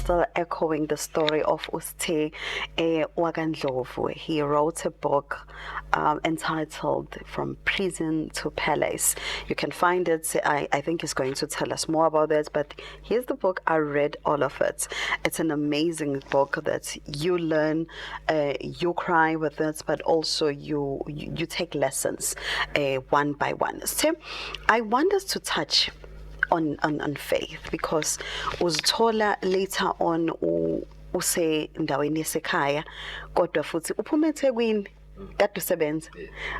still echoing the story of Uste Wakandlovu. He wrote a book entitled From Prison to Palace. You can find it. I think he's going to tell us more about that, but here's the book. I read all of it. It's an amazing book that you learn, you cry with it, but also you take lessons one by one. So I want us to touch on faith, because uzithola later on use ndaweni esekhaya kodwa futhi uphuma eThekwini kade usebenza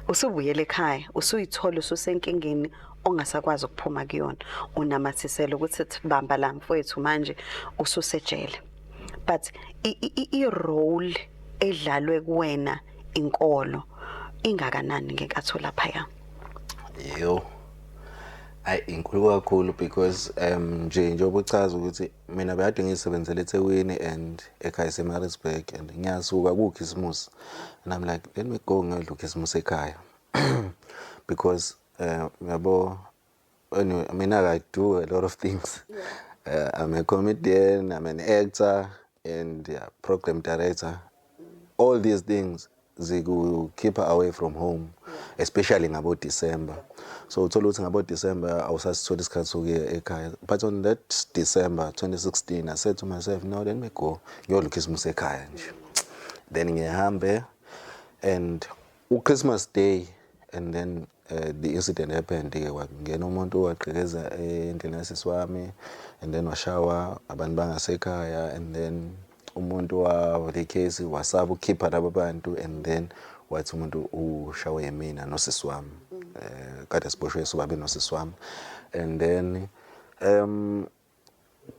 usubuyela ekhaya usuyithola ususenkingeni ongasakwazi ukuphuma kuyona unamathisela ukuthi bamba la mfowethu manje ususejele. But I role edlalwe kuwena inkolo ingakanani ngenkathi lapha? Yo, inkulu kakhulu because njengoba uchaza ukuthi mina bekade ngisebenzela eThekwini and ekhaya eMaritzburg and ngiyasuka kuKhisimusi and I'm like, let me go ngiyodla uKhisimusi ekhaya because yabo anyway, I mean I do a lot of things. I'm a comedian, I'm an actor and program director. All these things they will keep her away from home, especially about December. So uthola ukuthi about December awusasithola isikhathi sokuya ekhaya. But on that December 2016 I said to myself, no, let me go ngiyodla uKhisimusi ekhaya nje. Then ngihambe and Christmas Day and then the incident happened. Ngena umuntu waqhekeza endlini yasisi wami and then washawa abantu bangasekhaya and then umuntu wale case wasaba ukhipha labo bantu and then wathi umuntu ushawe yimina nosisi wami kade siboshwe sobabe nosisi wami and then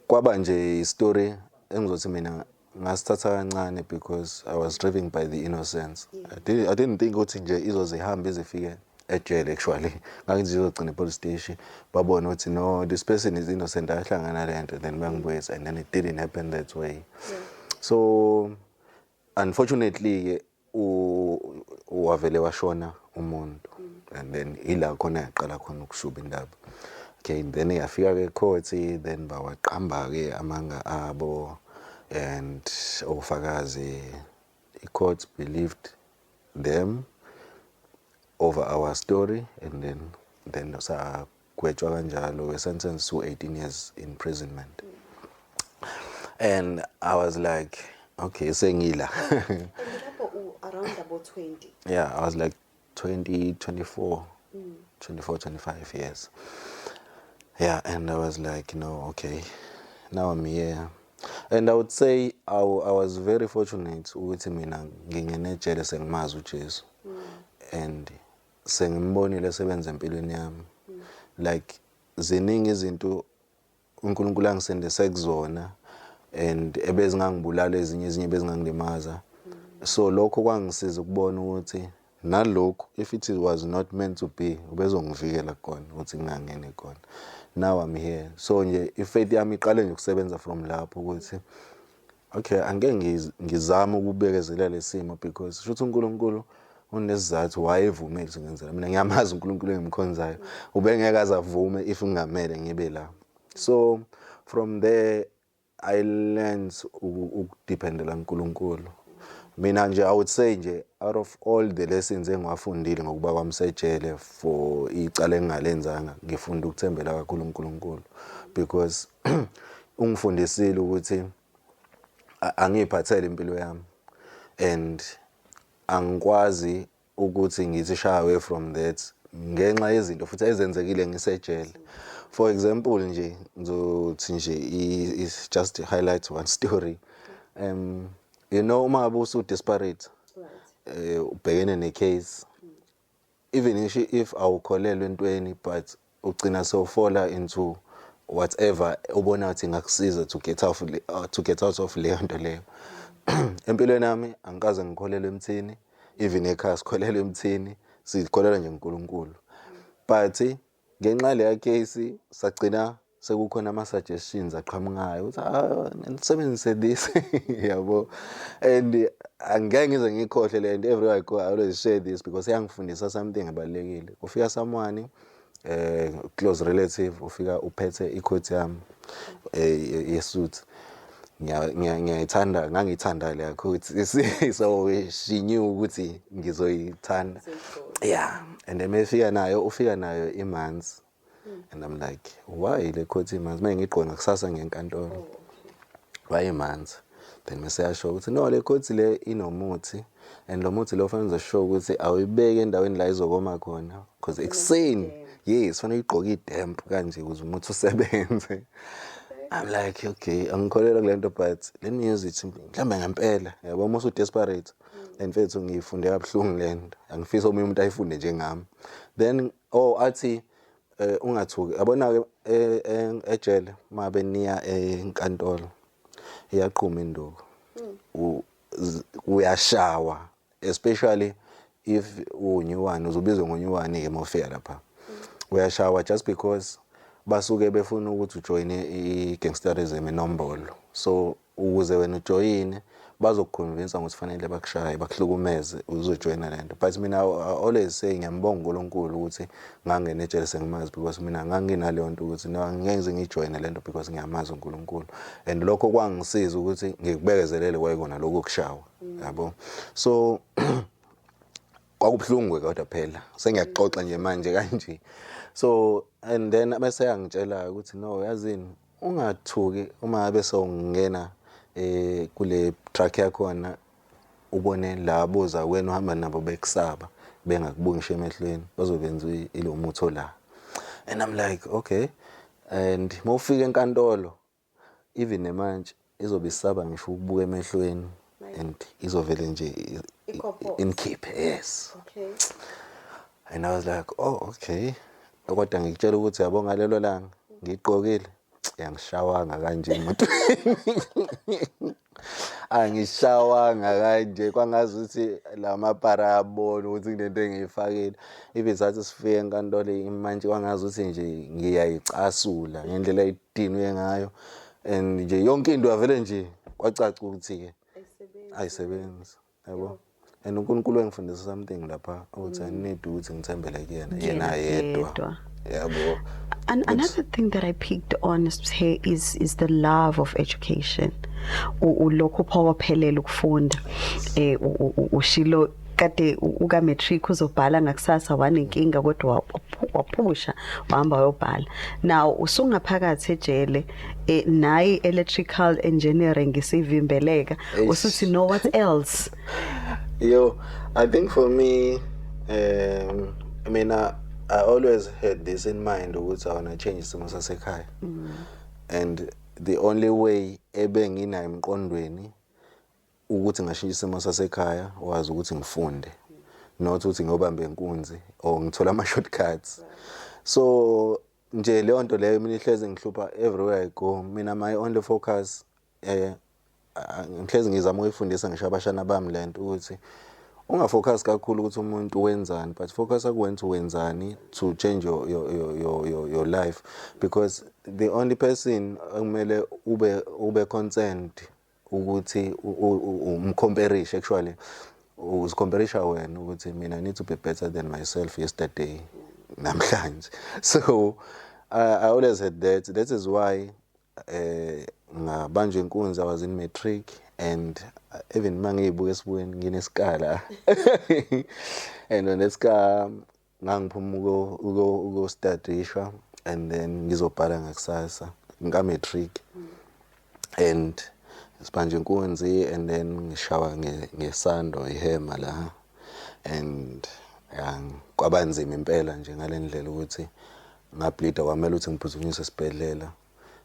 kwaba nje istory engizothi mina ngasithatha kancane because I was driven by the innocence. I didn't think ukuthi nje izozihambe izifike ejele actually ngathi izogcina police station babona ukuthi no, this person is innocent ahlangana lento then bangibuyisa and then it didn't happen that way. So unfortunately wavele washona umuntu and then ila khona yaqala khona ukushuba indaba. Okay, then yafika ke court then bawaqamba ke amanga abo and ofakazi. The court believed them over our story and then sakwetshwa kanjalo we sentenced to 18 years imprisonment. And I was like, okay, sengila. And around about 20. Yeah, I was like 24, 25 years. Yeah, and I was like, no, okay, now I'm here. And I would say I was very fortunate ukuthi mina ngingene ejele sengimazi uJesu. And sengimbonile sebenza empilweni yami. Like ziningi izinto uNkulunkulu angisendese kuzona and ebezingangibulala ezinye bezingangilimaza. So lokho kwangisiza ukubona ukuthi nalokho if it was not meant to be ubezongivikela khona ukuthi ngingangene khona. Now I'm here. So nje ifaith yami iqale nje ukusebenza from lapho ukuthi okay, angeke ngizama ukubekezelela lesimo because shuthi uNkulunkulu unesizathu wayevumile ngenzela mina ngiyamazi uNkulunkulu engimkhonzayo ubengeke azavume if ngingamele ngibe la. So from there I learned ukudependela uNkulunkulu. Mina nje I would say nje out of all the lessons engiwafundile ngokuba kwamsejele for icala engalenzanga ngifunda ukuthembela kakhulu uNkulunkulu because ungifundisile ukuthi angiphathele impilo yami and angikwazi ukuthi ngithi shy away from that ngenxa yezinto futhi ezenzekile ngisejele. For example nje ngizothi nje is just to highlight one story. You know uma ubusu desperate ubhekene ne case even if awukholelwe entweni but ugcina sewufola into whatever ubona ukuthi ngakusiza to get out of leyo nto leyo. Empilweni nami angikaze ngikholelwe emthini, even ekhaya sikholelwe emthini, sikholelwa nje uNkulunkulu. But ngenxa leya case sagcina sekukhona ama suggestions aqhamukayo ukuthi nisebenzise this yabo and angeke ngize ngikhohle le and everywhere I go I always share this because iyangifundisa something ebalekile. Ufika someone close relative ufika uphethe icoat yami yesuit ngiyayithanda ngangithanda le yakho so she knew ukuthi ngizoyithanda. Yeah, and then ufika nayo imanzi. And I'm like, why le quote imanzi? Mengigqona kusasa ngenkantolo. Why imanzi? Then mase yasho ukuthi no le quote le inomuthi, and lo muthi lo fanele uzosho ukuthi awuyibeke endaweni la izokoma khona because ekuseni yes fanele igqoke idamp kanje ukuze umuthi usebenze. I'm like, okay, angikholelwa kulento but let me use it mhlambe ngempela. Yabo uma desperate and mfethu ngiyifunde kabuhlungu lento. Angifisa omunye umuntu ayifunde njengami. Then athi ungathuki. Yabona ejele mabe niya enkantolo. Iyaqhuma induku. Uyashawa especially if unyuwani uzobizwa ngonyuwani ke mawufika lapha. Uyashawa just because basuke befuna ukuthi ujoine igangsterism enombolo. So ukuze wena ujoine bazokuconvince ukuthi fanele bakushaye bakuhlukumeze uzojoina lento. But mina I always say ngiyambonga uNkulunkulu ukuthi ngangena ejele sengimazi because mina nganginaleyo nto ukuthi ngeke ngijoine lento because ngiyamazi uNkulunkulu. And lokho kwangisiza ukuthi ngikubekezelele kwayikona lokho kushawa. Yabo. So kwakubuhlungu kodwa phela sengiyaxoxa nje manje kanje. So and then bese yangitshela ukuthi no yazini ungathuki uma bese ungena kule truck yakhona ubone labo za wena uhamba nabo bekusaba bengakubongisha emehlweni bazobenza ilomutho la. And I'm like okay, and mawufika enkantolo even nemanje izobe isaba ngisho ukubuka emehlweni and izovele nje inkhiphe. Yes. Okay. And I was like oh okay. Kodwa ngikutshela ukuthi yabo ngalelo langa ngiqokile yangishawanga kanje imoto. Angishawanga kanje kwangazi ukuthi lamapara yabona ukuthi kunento engiyifakile. Ibizathi sifike enkantolo imanje kwangazi ukuthi nje ngiyayicasula ngendlela idinwe ngayo and nje yonke into avele nje kwacaca ukuthi ke ayisebenzi yabo. And uNkulunkulu engifundisa something lapha ukuthi I need ukuthi ngithembele kuyena yena yedwa. Yabo. And another thing that I picked on is the love of education. Ulokho phawaphelela ukufunda. Ushilo kade uka matric uzobhala ngakusasa wanenkinga kodwa waphusha wahamba wayobhala. Now usungaphakathi ejele nayi electrical engineering isivimbeleka usuthi no what else. Yo, I think for me I mean I always had this in mind ukuthi I want to change isimo sasekhaya. And the only way ebengina emqondweni ukuthi ngashintsha isimo sasekhaya wazi ukuthi ngifunde, not ukuthi ngiyobamba inkunzi or ngithola ama shortcuts. So nje leyo nto leyo mina ihlezi ngihlupha everywhere I go. Mina my only focus ngihlezi ngizama ukuyifundisa ngisho abashana bami lento ukuthi ungafocus kakhulu ukuthi umuntu wenzani, but focus akuwenza wenzani to change your life, because the only person kumele ube concerned ukuthi umcomparishe actually uzicomparisa wena ukuthi mina I need to be better than myself yesterday namhlanje. So I always had that is why ngabanjwe inkunzi I was in matric, and even mangiyibuka esibukweni nginesikala and on esikala ngangiphuma uko studisha and then ngizobhala ngakusasa ngika matric and sibanje inkunzi and then ngishawa ngesando ihema la and kwabanzima impela nje ngalendlela ukuthi ngableeda kwamela ukuthi ngiphuthunyiswe esibhedlela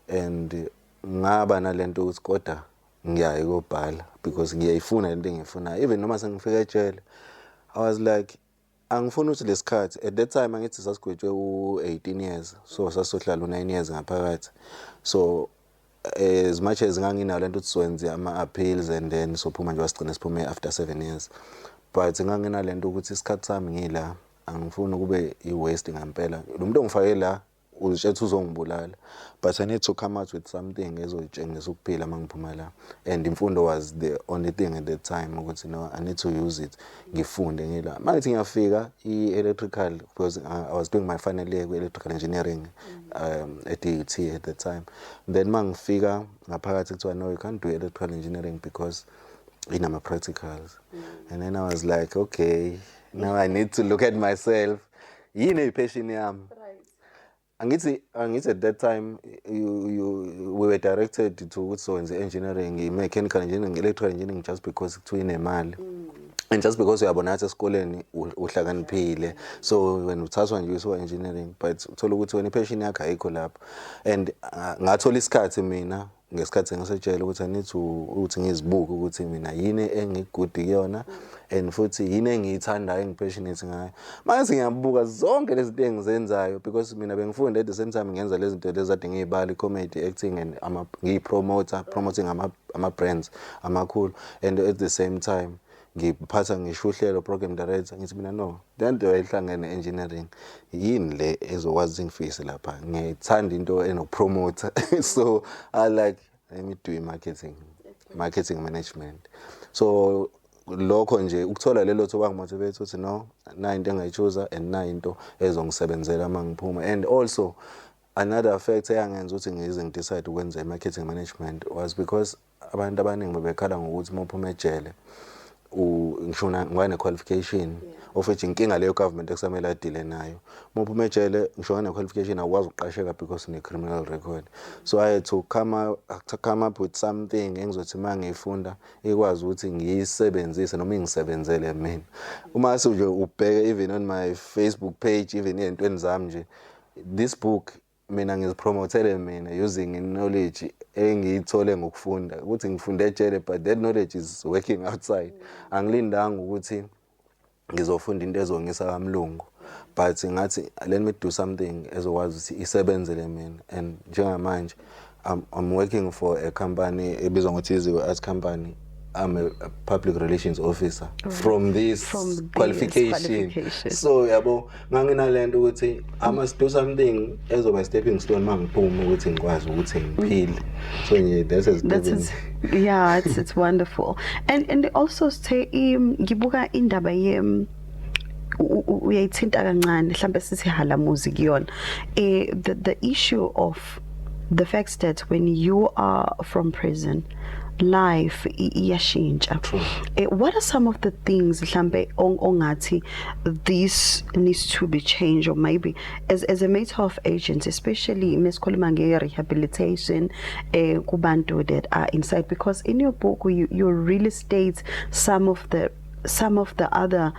and ngaba nalento ukuthi kodwa ngiyayi kubhala because ngiyayifuna lento engifuna. Even noma sengifika ejele I was like angifuni ukuthi lesikhathi at that time angithi sasigwetshwe u18 years, so sasohlala u9 years ngaphakathi. So as much as nganginalo lento ukuthi siwenze ama appeals and then sophuma nje wasigcina siphume after 7 years, but nganginalo lento ukuthi isikhathi sami ngila angifuni kube iwaste ngempela. Lo muntu ongifake la uzitshela uzongibulala, but I need to come out with something ezotshengisa ukuphila mangiphuma la. And imfundo was the only thing at that time ukuthi no, I need to use it ngifunde ngila. Manje ngiyafika electrical because I was doing my final year with electrical engineering at DUT at the time. Then mangifika ngaphakathi kuthiwa no, you can't do electrical engineering because inama practicals. And then I was like, okay, now I need to look at myself. Yini passion yami? Angithi at that time we were directed to engineering, mechanical engineering, electrical engineering just because kuthiwa inemali. And just because uyabona nathi esikoleni uhlakaniphile, so when uthathwa nje usuwa engineering, but uthola ukuthi wena passion yakho ayikho lapho. And ngathola isikhathi mina ngesikhathi ngisejele ukuthi I need to ukuthi ngizibuke ukuthi mina yini engigude kuyona and futhi yini engiyithandayo engipassionate ngayo. Manje ngiyabuka zonke lezi zinto engizenzayo because mina bengifunde at the same time ngenza lezi zinto lezi ade ngiyibali, comedy, acting and promoting ama brands amakhulu, and at the same time ngiphatha ngisho uhlelo program director. Ngithi mina no, lento ayihlangene engineering yini le ezokwazi ngifise lapha, ngiyithanda into enopromoter. So I like, let me do marketing management. So lokho nje ukuthola lelo thuba ngimotivate ukuthi no, na into engayichoose and na into ezongisebenzela mangiphuma. And also another factor eyangenza ukuthi ngize ngidecide ukwenza marketing management was because abantu abaningi bebekhala ngokuthi mophuma ejele ngishona ngwane qualification of which inkinga leyo government ekusamele adile nayo. Mophuma ejele ngishona ne qualification akwazi ukuqasheka because ne criminal record. So I had to come up with something engizothi mangifunda ikwazi ukuthi ngiyisebenzise noma ingisebenzele mina. Uma nje ubheke even on my Facebook page, even entweni zami nje, this book mina ngizipromothele mina using knowledge engiyithole ngokufunda ukuthi ngifunde ejele, but that knowledge is working outside. Angilindanga ukuthi ngizofunda into ezongisa kamlungu, but ngathi let me do something ezokwazi ukuthi isebenzele mina. And njengamanje I'm working for a company ebizwa ngokuthi Iziko Arts Company. I'm a public relations officer from this qualification. So yabo nganginalento ukuthi I must do something ezoba stepping stone mangiphuma ukuthi ngikwazi ukuthi ngiphile. So yeah, it's wonderful. And also say ngibuka indaba uyayithinta kancane mhlambe sithi hala music yona the issue of the fact that when you are from prison life iyashintsha. What are some of the things mhlambe ongathi this needs to be changed, or maybe as a matter of agents, especially mesikhuluma nge-rehabilitation kubantu that are inside, because in your book you really state some of the other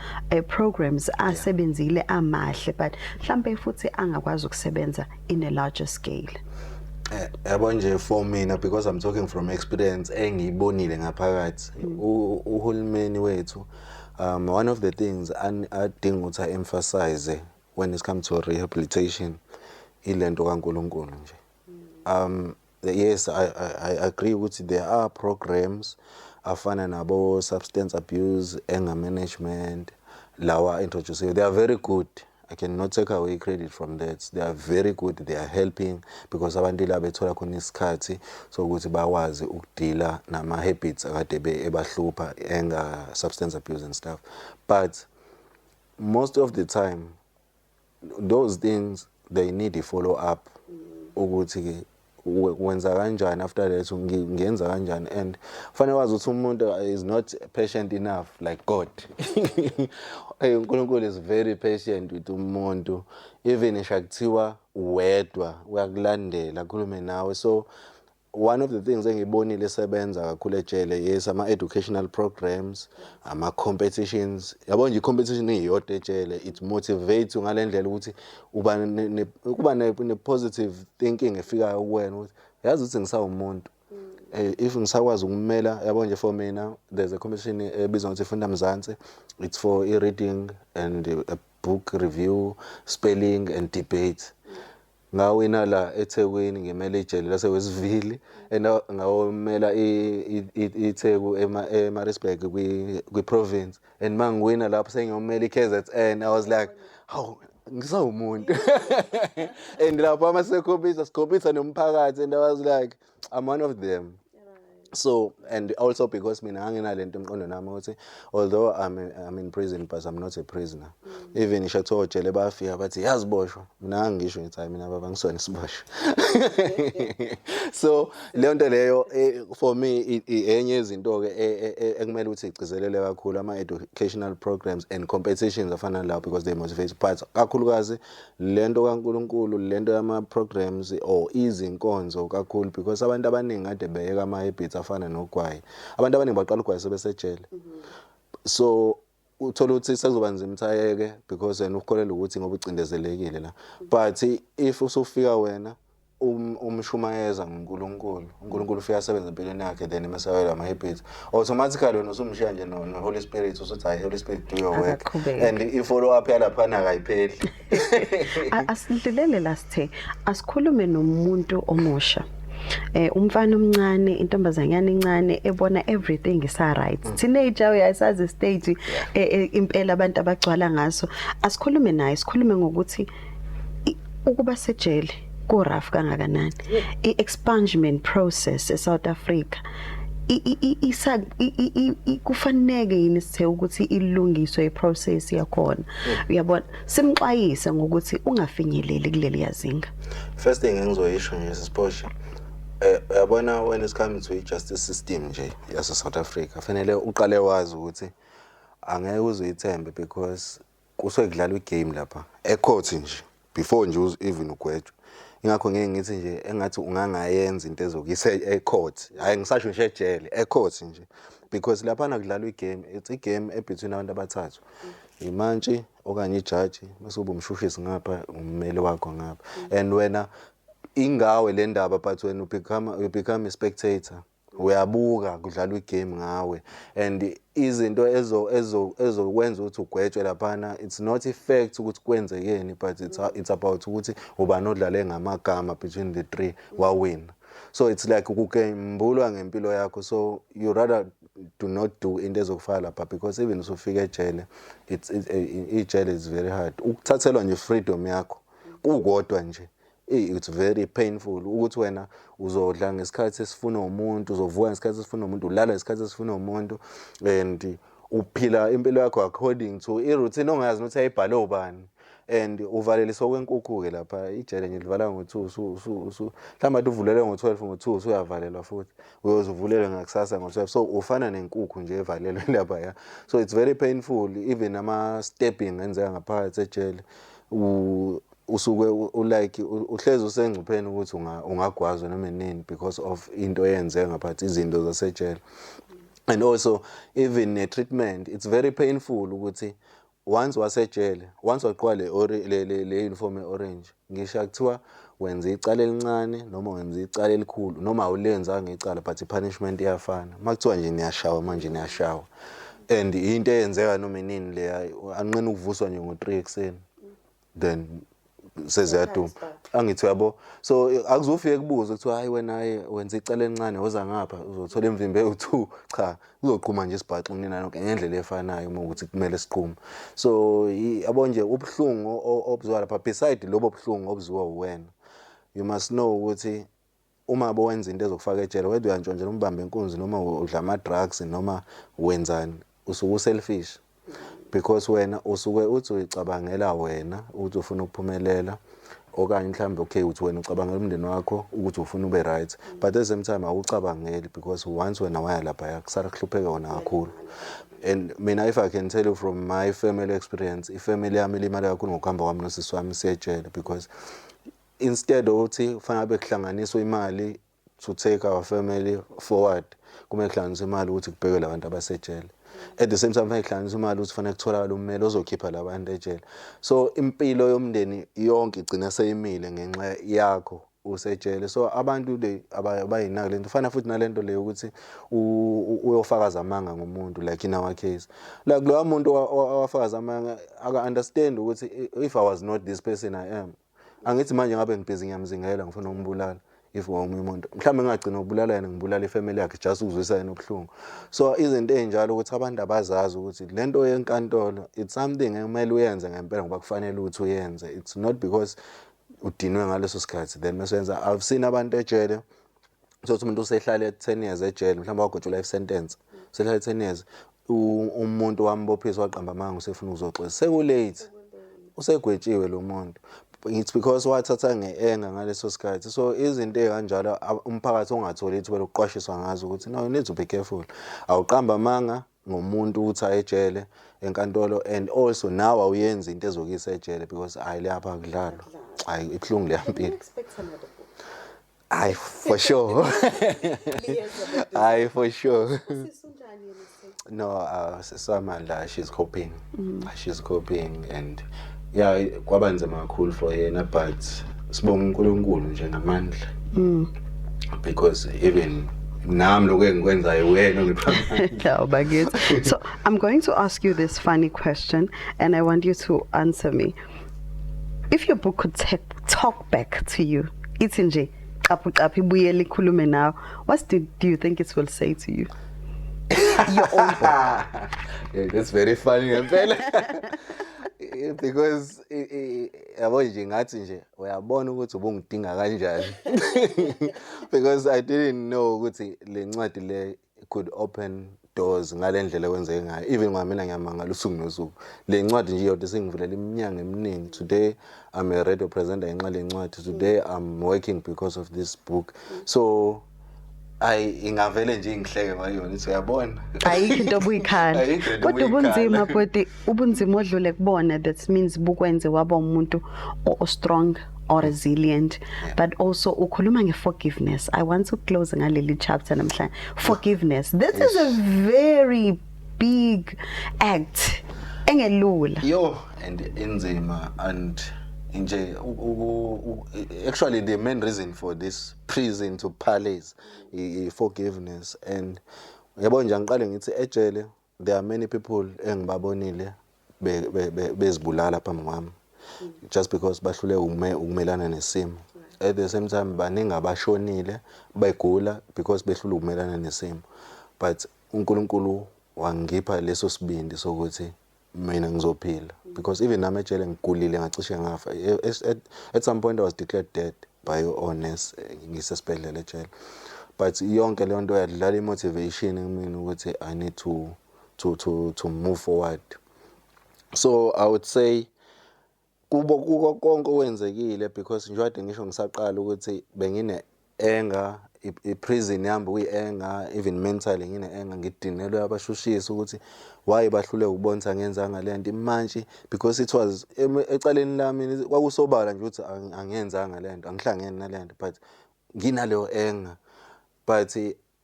programs asebenzile amahle, but mhlambe futhi angakwazi ukusebenza in a larger scale. Yabo nje for mina, because I'm talking from experience engiyibonile ngaphakathi, uhulumeni wethu one of the things adinga ukuthi emphasize when it comes to rehabilitation ilento kaNkulunkulu nje. Yes, I agree with there are programs afana nabo substance abuse, anger management, lawa introduce. They are very good. I cannot take away credit from that. They are very good. They are helping because abantu la bethola khona isikhathi so ukuthi bawazi ukudila nama habits akade ebahlupha, anger, substance abuse and stuff. But most of the time those things they need a follow up ukuthi wenza kanjani after that, ngiyenza kanjani. And fanele wazi ukuthi umuntu is not patient enough like God. uNkulunkulu is very patient with umuntu, even ishakuthiwa wedwa uyakulandela khulume nawe. So one of the things engibonile esebenza kakhulu ejele yes ama educational programs, ama competitions. Yabo nje competition iyodwa ejele, it motivates ngalendlela ukuthi uba ne positive thinking efika kuwena ukuthi yazi ukuthi ngisawumuntu. If ngisakwazi ukumela, yabo nje for mina there's a competition ebizwa ngokuthi Funda Mzansi. It's for reading and a book review, spelling and debate. Ngawina la eThekwini ngimele ijele laseWestville, and ngawomela iTheku eMaritzburg kwi province, and mangiwina lapho sengiyomela iKZN. I was like, how ngisawumuntu. And lapho sikhombisa nomphakathi, and I was like, I'm one of them. So, and also because mina anginalento emqondweni nami ukuthi although I'm in prison but I'm not a prisoner. Even ishatho jele bafika bathi yaziboshwa, mina angisho ngithi hayi mina baba ngisona isiboshwa. So leyo nto leyo for me enye izinto ke ekumele ukuthi igcizelele kakhulu ama educational programs and competitions afana lawo because they motivate, but kakhulukazi lento kaNkulunkulu, lento yama programs or izinkonzo kakhulu because abantu abaningi kade beyeka ama habits afana nogwayi. Abantu abaningi baqala ugwayi sebesejele. So uthola ukuthi sekuzoba nzima uthayeke because wena ukholelwa ukuthi ngoba ucindezelekile la. But if usufika wena umshumayeza ngoNkulunkulu, uNkulunkulu ufika asebenza empilweni yakhe, then emesawela ama habits, automatically wena usumshiya nje no Holy Spirit usuthi hayi Holy Spirit do your work, and I follow up yalaphana akayipheli. Asidlulele lasthe asikhulume nomuntu omusha. Umfana omncane, intombazanyana encane ebona everything is right. Teenager uyasazi stage impela abantu abagcwala ngaso. Asikhulume naye, sikhulume ngokuthi ukuba sejele ko rough kangakanani. I-expungement process eSouth Africa kufanele yini sithe ukuthi ilungiswe iprocess yakhona. Uyabona simxwayise ngokuthi ungafinyeleli kuleli yazinga. First thing engizoyisho nje sisiphosha, yabona when it's coming to justice system nje yase South Africa fanele uqale wazi ukuthi angeke uzoyithembe because kusuke kudlalwa igame lapha ecourt nje before nje even ugwetshwa. Ingakho ngeke ngithi nje engathi ungangayenza into ezokuyisa ecourt, hayi ngisasho nje ejele ecourt nje because lapha nakudlalwa igame, it's a game between abantu abathathu, imantshi okanye ijaji bese uba umshushisi ngapha ummeli wakho ngapha, and wena ingawe le ndaba but when you become a spectator uyabuka kudlalwa igame ngawe, and izinto ezokwenza ukuthi ugwetshwe laphana it's not a fact ukuthi kwenzekeni, but it's about ukuthi ubani odlale ngamagama between the three wawina. So it's like ukukembulwa ngempilo yakho, so you rather do not do into ezokufaka lapha because even usufika ejele ijele is very hard. Ukuthathelwa nje freedom yakho kukodwa nje it's very painful ukuthi wena uzodla ngesikhathi esifuna umuntu, uzovuka ngesikhathi esifuna umuntu, ulala ngesikhathi esifuna umuntu, and uphila impilo yakho according to iroutine ongazi ukuthi ayibhale ubani, and uvaleliswa kwenkukhu ke lapha ijele nje livala ngo2 mhlawumbe uvulele ngo12 ngo2 uyavalelwa futhi uyozuvulele ngakusasa ngo12, so ufana nenkukhu nje evalelwe lapha ya. So it's very painful, even ama stepping enzeka ngaphakathi ejele usuke ulike uhlezi usengcupheni ukuthi ungagwazwa noma nini because of into eyenzeka ngaphakathi izinto zasejele. And also even the treatment, it's very painful ukuthi once wasejele, once waqwa le uniform orange, ngisho kuthiwa wenza icala elincane noma wenza icala elikhulu noma awulenzanga icala but ipunishment iyafana. Makuthiwa nje niyashawa manje niyashawa, and into eyenzeka noma nini le anqina ukuvuswa nje ngo3 ekseni, then seziyaduma angithi yabo. So akuzofike kubuza ukuthi hayi wena wenza icala elincane woza ngapha uzothola imvimbe u2, cha uzoqhuma nje isibhaxi nina nonke ngendlela efanayo uma ukuthi kumele siqhuma. So yabo nje ubhlungu obuzwa lapha beside lobo ubhlungu obuzwa uwena, you must know ukuthi uma bowenza into ezokufaka ejele, whether uyantshontshela umbambe inkunzi noma udla ama drugs noma wenzani, usuke selfish because wena usuke uthi uyicabangela wena ukuthi ufuna ukuphumelela, okanye mhlambe okay uthi wena ucabangela umndeni wakho ukuthi ufuna ube right, but at the same time awucabangeli because once wena waya lapha yakusala kuhlupheka wona kakhulu. And mina if I can tell you from my family experience, ifamily yami ilimale kakhulu ngokuhamba kwami nosisi wami siyejele because instead ukuthi kufanele bekuhlanganiswe imali to take our family forward, kumele kuhlanganiswe imali ukuthi kubhekwe labantu abasejele. At the same time kufanele kuhlanganiswe imali ukuthi kufanele kutholakala ummeli ozokhipha labantu ejele. So impilo yomndeni yonke igcina seyimile ngenxa yakho usejele. So abantu abayinaka lento, fana futhi nalento leyo ukuthi uyofakaza amanga ngomuntu, like in our case like lo muntu owafakaza amanga aka understand ukuthi if I was not this person I am, angithi manje ngabe ngibhizi ngiyamzingela ngifuna ukumbulala, if womunye umuntu mhlawumbe ngagcina ukubulala yena ngibulala ifamily yakhe just ukuzwisa yena ubuhlungu. So izinto ezinjalo ukuthi abantu abazazi ukuthi lento yenkantolo it's something ekumele uyenze ngempela ngoba kufanele ukuthi uyenze. It's not because udinwe ngaleso sikhathi then mesenza. I've seen abantu ejele so umuntu usehlale 10 years ejele mhlawumbe wagotshwa life sentence usehlale 10 years umuntu wambophisa waqamba amanga usefuna ukuzoxolisa sekulate usegwetshiwe lo muntu. It's because wathatha ngeenga ngaleso sikhathi. So izinto ezikanjalo umphakathi ongatholi ithuba lokuqwashiswa ngazo ukuthi no, you need to be careful. Awuqamba amanga ngomuntu uthi ayejele enkantolo and also now awuyenzi into ezokisa ejele because ayilapha kudlalwa. Hayi ibhlungu leyampilo. Aye, for sure. Aye, for sure. No, Samantha, she's coping. She's coping and yeah, kwaba nzima kakhulu for yena but sibonga uNkulunkulu nje ngamandla. Because even nami lokho engikwenzayo wena ongiphambi. So I'm going to ask you this funny question and I want you to answer me. If your book could talk back to you, ithi nje qapu ibuyele ikhulume nawe, what do you think it will say to you? Your own book. Yeah, that's very funny ngempela. Because yabo nje ngathi nje uyabona ukuthi ubungidinga kanjani. Because I didn't know ukuthi le ncwadi le could open doors ngalendlela kwenzeke ngayo. Even ngamina ngiyamangala usuku nosuku. Le ncwadi nje yodwa sengivulela iminyango eminingi. Today I'm a radio presenter ngenxa le ncwadi. Today I'm working because of this book. So ingavele nje ngihleke ngayona ithi uyabona ayikho into obuyikhala kodwa ubunzima bodi ubunzima odlule kubona that means bukwenze waba umuntu strong or resilient but also ukhuluma ngeforgiveness. I want to close ngaleli chapter namhlanje. Forgiveness, this is a very big act engelula and inzima and nje actually the main reason for this prison to palace forgiveness. And yabo nje ngiqale ngithi ejele there are many people engibabonile bezibulala phambi kwami just because bahlule ukumelana nesimo. At the same time baningi abashonile begula because behlule ukumelana nesimo, but uNkulunkulu wangipha leso sibindi sokuthi mina ngizophila because even nami ejele ngigulile ngacishe ngafa. At some point I was declared dead by honest ngisesibhedlela ejele, but yonke le nto yadlala imotivation kimi ukuthi I need to move forward. So I would say kuko konke okwenzekile because njengoba ngisho ngisaqala ukuthi bengine anger prison yami kuyi-anger, even mentally ngine-anger, ngidinelwe abashushisi ukuthi why bahlule ukubonisa ngenzanga le nto manje because it was ecaleni lami kwakusobala nje ukuthi angiyenzanga le nto, angihlangene nale nto, but nginaleyo anger. But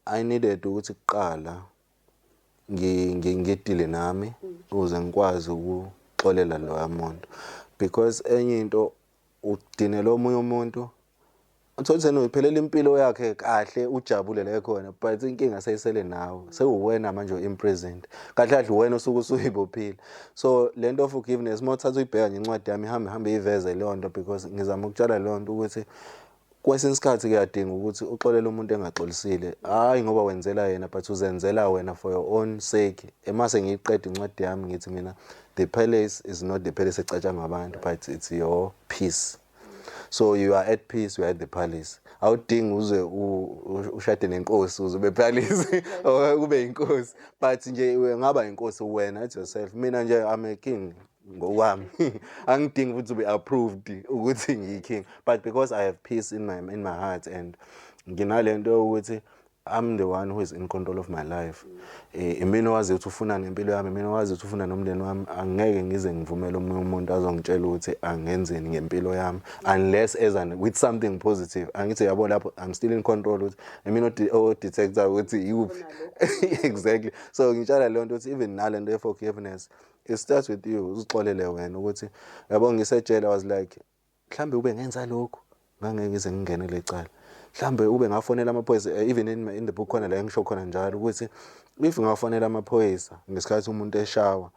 I needed ukuthi kuqala ngidile nami ukuze ngikwazi ukuxolela lo muntu because enye into udinela omunye umuntu uthola uphelela impilo yakhe kahle ujabule le khona, but inkinga seyisele nawe sewuwena manje imprisoned kahle kahle wena usuku usuyibophile. So le nto of forgiveness mothatha uyibheka nje incwadi yami ihambe iveze le nto because ngizama ukutshala le nto ukuthi kwesinye isikhathi kuyadinga ukuthi uxolele umuntu engaxolisile, hayi ngoba wenzela yena but uzenzela wena for your own sake. Emase ngiyiqeda incwadi yami ngithi mina the palace is not the palace ecatshanga abantu but it's your peace. So you are at peace, you are at the palace. Awudingi uze ushade nenkosi uze ube palace ube inkosi, but nje ngaba inkosi wena at yourself. Mina nje I'm a king ngokwami angidingi ukuthi ube approved ukuthi ngiyiking, but because I have peace in my heart and nginalento ukuthi I'm the one who is in control of my life. Mina wazi ukuthi ufuna ngempilo yami, mina wazi ukuthi ufuna nomndeni wami, angeke ngize ngivumele omunye umuntu azongitshela ukuthi angenzeni ngempilo yami unless with something positive. Angithi yabo lapho I'm still in control ukuthi mina detector ukuthi yuphi exactly. So ngitshala le nto ukuthi even nalento forgiveness it starts with you. Uzixolele wena ukuthi yabo ngisejele I was like mhlambe ube ngenza lokho ngangeke ngize ngingene lecala, mhlambe ube ngafonela amaphoyisa. Even in the book khona la ngisho khona njalo ukuthi if ngafonela amaphoyisa ngesikhathi umuntu eshawa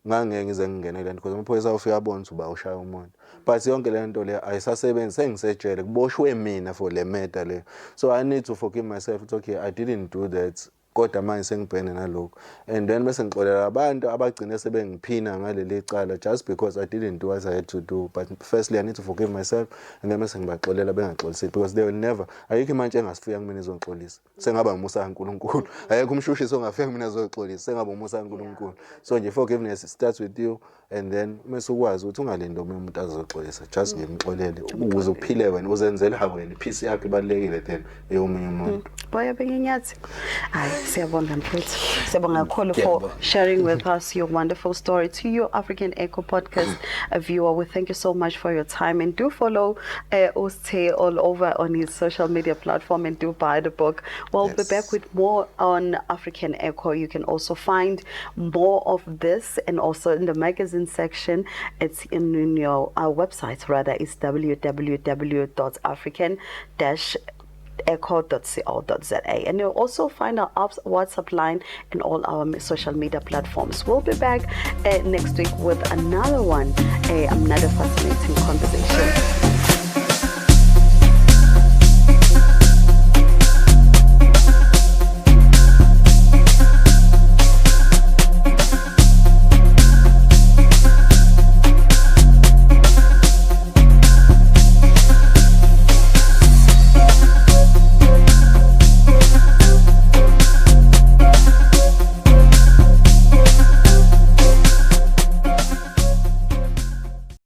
ngangeke ngize ngingene le nto because amaphoyisa awufika abona ukuthi uba ushaya umuntu, but yonke le nto le ayisasebenzi, sengisejele, kuboshwe mina for le matter le. So I need to forgive myself, it's okay, I didn't do that, kodwa manje sengibhene nalokho. And then bese ngixolela abantu abagcine sebengiphina ngaleli cala just because I didn't do what I had to do. But firstly I need to forgive myself, and then bese ngibaxolela bengaxolisile, because they will never, ayikho imanje engasifika kumina izongixolisa, sengaba umusa kaNkulunkulu, ayekho umshushisi ongafika kumina ezoxolisa, sengaba umusa kaNkulunkulu. So nje forgiveness starts with you, and then mase ukwazi ukuthi ungalindi omunye umuntu azoxolisa, just ngimxolele ukuze uphile wena, uzenzela wena, ipeace yakho ibalekile then eyomunye umuntu. Boya Benginyathi. Hayi siyabonga mfethu. Siyabonga kakhulu for sharing with us your wonderful story. To your African Echo podcast viewer, we thank you so much for your time, and do follow Usithe all over on his social media platform, and do buy the book. We'll be back with more on African Echo. You can also find more of this, and also in the magazine section, it's in your website rather, is www.african-echo.co.za, and you'll also find our WhatsApp line and all our social media platforms. We'll be back next week with another one, another fascinating conversation.